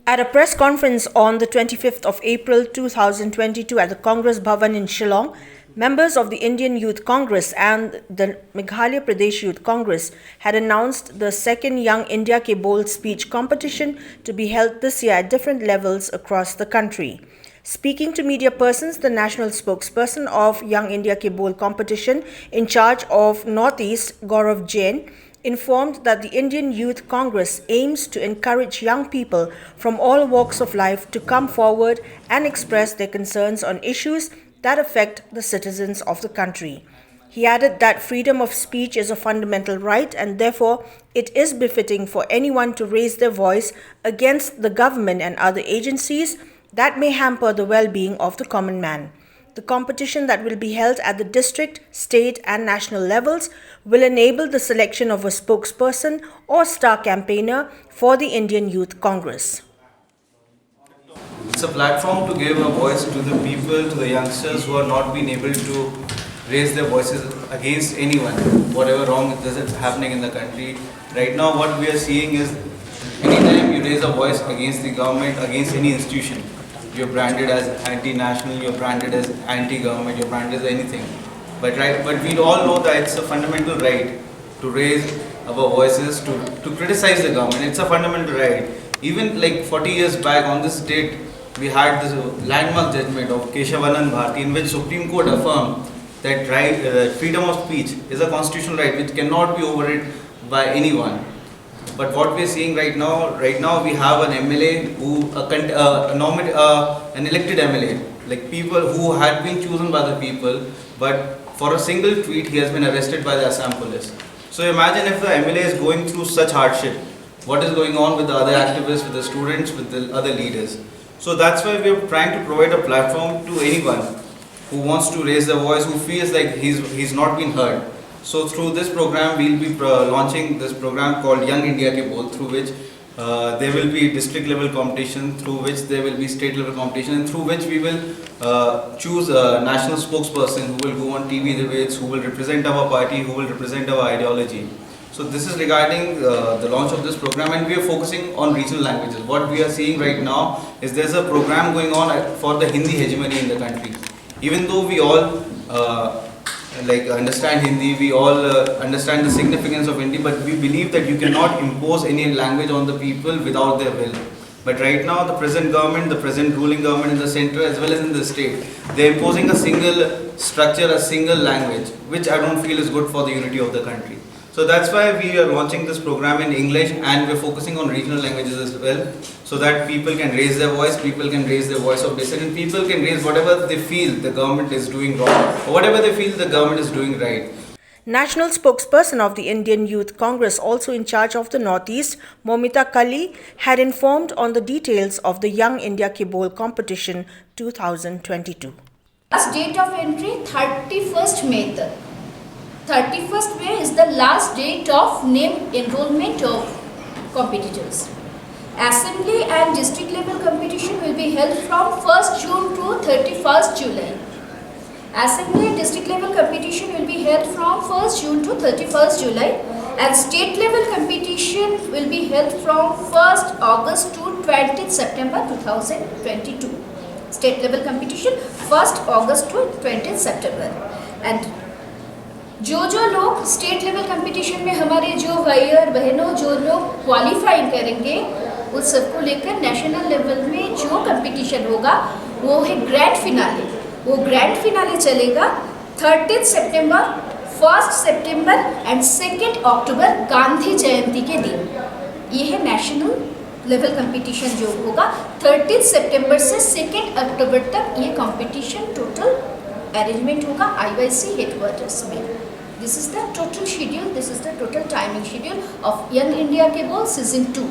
At a press conference on the 25th of April 2022 at the Congress Bhavan in Shillong, members of the Indian Youth Congress and the MEGHALAYA Pradesh Youth Congress had announced the second Young India Ke Bol speech competition to be held this year at different levels across the country. Speaking to media persons, the national spokesperson of Young India Ke Bol competition in charge of Northeast, Gaurav Jain, informed that the Indian Youth Congress aims to encourage young people from all walks of life to come forward and express their concerns on issues that affect the citizens of the country. He added that freedom of speech is a fundamental right and therefore it is befitting for anyone to raise their voice against the government and other agencies that may hamper the well-being of the common man. The competition that will be held at the district, state and national levels will enable the selection of a spokesperson or star campaigner for the Indian Youth Congress. It's a platform to give a voice to the people, to the youngsters who are not being able to raise their voices against anyone, whatever wrong is happening in the country. Right now what we are seeing is anytime you raise a voice against the government, against any institution, you're branded as anti-national, you're branded as anti-government, you're branded as anything. But we all know that it's a fundamental right to raise our voices, to criticize the government. It's a fundamental right. Even like 40 years back on this date, we had this landmark judgment of Keshavan Bharti in which Supreme Court affirmed that freedom of speech is a constitutional right which cannot be overridden by anyone. But what we are seeing right now we have an MLA an elected MLA, like people who had been chosen by the people, but for a single tweet he has been arrested by the Assam police. So imagine if the MLA is going through such hardship, what is going on with the other activists, with the students, with the other leaders. So that's why we are trying to provide a platform to anyone who wants to raise their voice, who feels like he's not been heard. So through this program, we'll be launching this program called Young India Ke Bol, through which there will be district level competition, through which there will be state level competition, and through which we will choose a national spokesperson who will go on TV debates, who will represent our party, who will represent our ideology. So this is regarding the launch of this program, and we are focusing on regional languages. What we are seeing right now is there's a program going on for the Hindi hegemony in the country. Even though we all understand Hindi, we all understand the significance of Hindi, but we believe that you cannot impose any language on the people without their will. But right now the present government, the present ruling government in the center as well as in the state, they are imposing a single structure, a single language, which I don't feel is good for the unity of the country. So that's why we are launching this program in English, and we're focusing on regional languages as well, so that people can raise their voice, people can raise their voice of dissent, and people can raise whatever they feel the government is doing wrong, or whatever they feel the government is doing right. National spokesperson of the Indian Youth Congress, also in charge of the Northeast, Momita Kali, had informed on the details of the Young India Ke Bol competition 2022. Last date of entry 31st May. 31st May is the last date of name enrollment of competitors. Assembly and district level competition will be held from 1st June to 31st July. Assembly and district level competition will be held from 1st June to 31st July, and state level competition will be held from 1st August to 20th September 2022. State level competition 1st August to 20th September. And जो लोग state level competition में हमारे जो भाई और बहनों जो लोग क्वालिफाई करेंगे उस सबको लेकर नेशनल लेवल में जो कंपटीशन होगा वो है ग्रैंड फिनाले. वो ग्रैंड फिनाले चलेगा 30 सितंबर, 1 सितंबर एंड 2 अक्टूबर गांधी जयंती के दिन. ये है नेशनल लेवल कंपटीशन जो होगा 30 सितंबर से 2 अक्टूबर तक. ये कंपटीशन टोटल अरेंजमेंट होगा IYC हेडक्वार्टर्स में. This is the total schedule, this is the total timing schedule of Young India Ke Bol Season 2.